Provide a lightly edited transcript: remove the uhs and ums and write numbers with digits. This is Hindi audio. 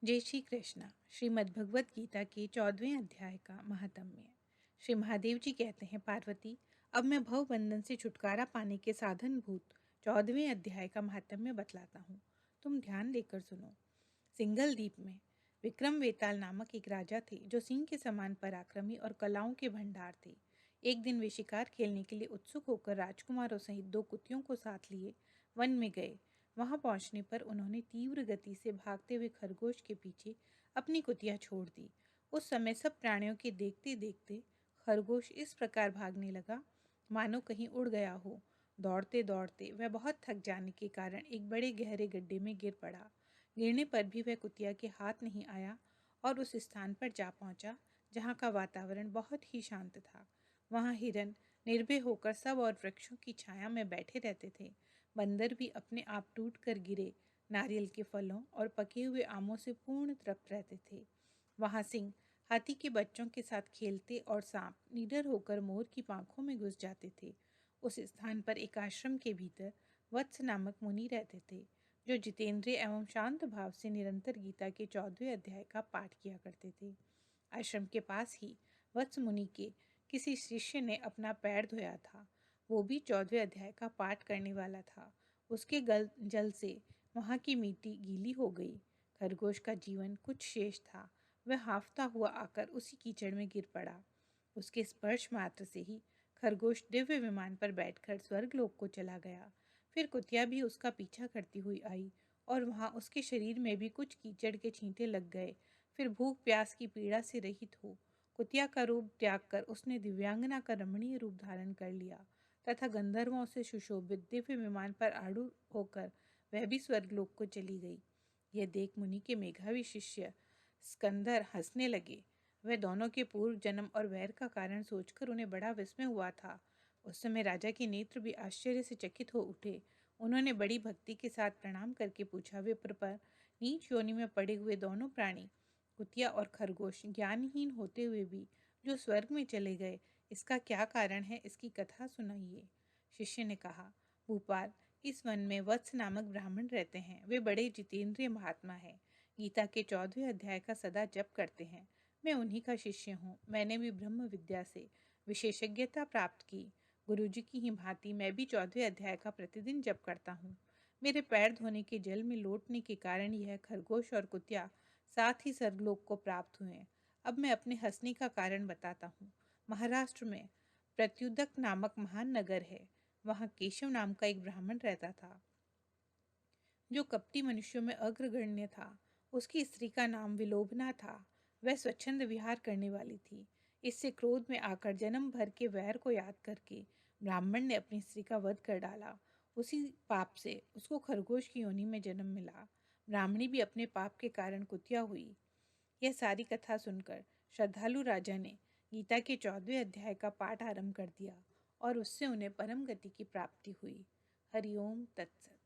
जय श्री कृष्णा। श्रीमद् भगवत गीता के 14वें अध्याय का महात्म्य। श्री महादेव जी कहते हैं, पार्वती, अब मैं भव बंधन से छुटकारा पाने के साधन भूत 14वें अध्याय का महात्म्य बतलाता हूँ। तुम ध्यान देकर सुनो। सिंघल द्वीप में विक्रम वेताल नामक एक राजा थे जो सिंह के समान पराक्रमी और कलाओं के भंडार थे। एक दिन वे शिकार खेलने के लिए उत्सुक होकर राजकुमारों सहित 2 कुतियों को साथ लिए वन में गए। वहां पहुंचने पर उन्होंने तीव्र गति से भागते हुए खरगोश के पीछे अपनी कुतिया छोड़ दी। उस समय सब प्राणियों के देखते देखते खरगोश इस प्रकार भागने लगा मानो कहीं उड़ गया हो। दौड़ते दौड़ते वह बहुत थक जाने के कारण एक बड़े गहरे गड्ढे में गिर पड़ा। गिरने पर भी वह कुतिया के हाथ नहीं आया और उस स्थान पर जा पहुंचा जहां का वातावरण बहुत ही शांत था। वहां हिरन निर्भय होकर सब और वृक्षों की छाया में बैठे रहते थे। बंदर भी अपने आप टूट कर गिरे नारियल के फलों और पके हुए आमों से पूर्ण तृप्त रहते थे। वहां सिंह हाथी के बच्चों के साथ खेलते और सांप निडर होकर मोर की पांखों में घुस जाते थे। उस स्थान पर एक आश्रम के भीतर वत्स नामक मुनि रहते थे जो जितेंद्रिय एवं शांत भाव से निरंतर गीता के 14वें अध्याय का पाठ किया करते थे। आश्रम के पास ही वत्स मुनि के किसी शिष्य ने अपना पैर धोया था। वो भी 14वें अध्याय का पाठ करने वाला था। उसके गल जल से वहां की मिट्टी गीली हो गई। खरगोश का जीवन कुछ शेष था। वह हांफता हुआ आकर उसी कीचड़ में गिर पड़ा। उसके स्पर्श मात्र से ही खरगोश दिव्य विमान पर बैठकर स्वर्गलोक को चला गया। फिर कुतिया भी उसका पीछा करती हुई आई और वहां उसके शरीर में भी कुछ कीचड़ के छींटे लग गए। फिर भूख प्यास की पीड़ा से रहित हो कुतिया का रूप त्याग कर उसने दिव्यांगना का रमणीय रूप धारण कर लिया तथा गंधर्वों से सुशोभित दिव्य विमान पर आरूढ़ होकर वह भी स्वर्गलोक को चली गई। यह देख मुनि के मेधावी शिष्य स्कंदर हंसने लगे। वह दोनों के पूर्व जन्म और वैर का कारण सोचकर उन्हें बड़ा विस्मय हुआ था। उस समय राजा के नेत्र भी आश्चर्य से चकित हो उठे। उन्होंने बड़ी भक्ति के साथ प्रणाम करके पूछा, विप्र पर नीच योनि में पड़े हुए दोनों प्राणी कुतिया और खरगोश ज्ञानहीन होते हुए भी जो स्वर्ग में चले गए, इसका क्या कारण है? इसकी कथा सुनाइए। शिष्य ने कहा, भूपाल, इस वन में वत्स नामक ब्राह्मण रहते हैं। वे बड़े जितेंद्रिय महात्मा हैं। गीता के 14वें अध्याय का सदा जप करते हैं। मैं उन्हीं का शिष्य हूँ। मैंने भी ब्रह्म विद्या से विशेषज्ञता प्राप्त की। गुरुजी की ही भांति मैं भी 14वें अध्याय का प्रतिदिन जप करता हूँ। मेरे पैर धोने के जल में लौटने के कारण यह खरगोश और कुतिया साथ ही स्वर्गलोक को प्राप्त हुए। अब मैं अपने हंसने का कारण बताता हूँ। महाराष्ट्र में प्रत्युदक नामक महान नगर है। वहाँ केशव नाम का एक ब्राह्मण रहता था जो कपटी मनुष्यों में अग्रगण्य था। उसकी स्त्री का नाम विलोभना था। वह स्वच्छंद विहार करने वाली थी। इससे क्रोध में आकर जन्म भर के वैर को याद करके ब्राह्मण ने अपनी स्त्री का वध कर डाला। उसी पाप से उसको खरगोश की योनि में जन्म मिला। ब्राह्मणी भी अपने पाप के कारण कुतिया हुई। यह सारी कथा सुनकर श्रद्धालु राजा ने गीता के 14वें अध्याय का पाठ आरंभ कर दिया और उससे उन्हें परम गति की प्राप्ति हुई। हरिओम तत्सत।